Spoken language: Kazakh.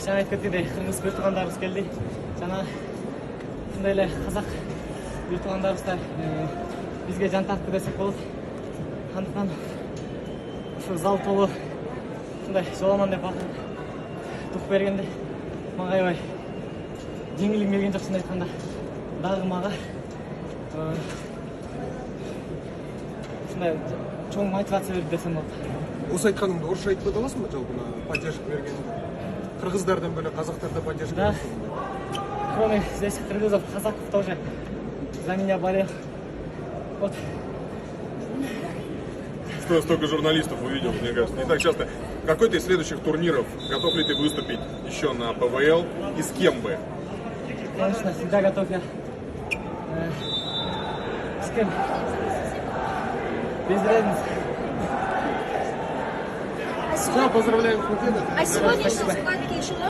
жаңа айтып кеткендей кыргыз бир келди. Жана ушундай эле казак бир туугандарыбыз да бизге жан тартты десек болот. Андыктан ушу зал толуу ушундай жоламан деп дух бергенде мага аябай жеңилим келген жок, чын айтканда. Дагы мага ушундай чоң мотивация берди десем болот. Осы айтқаныңды орысша айтып кете аласың ба, жалпы поддержка бергенде? Кыргыздардан бөлек казактарда поддержка Да. бересің бе? Кроме здесь кыргызов, казаков тоже за меня болел. Вот. Столько журналистов увидел, мне кажется, не так часто. Какой ты из следующих турниров? Готов ли ты выступить еще на ПВЛ? И с кем бы? Конечно, всегда готов я. С кем? Без разницы. Все, поздравляем с победой. А сегодняшние схватки еще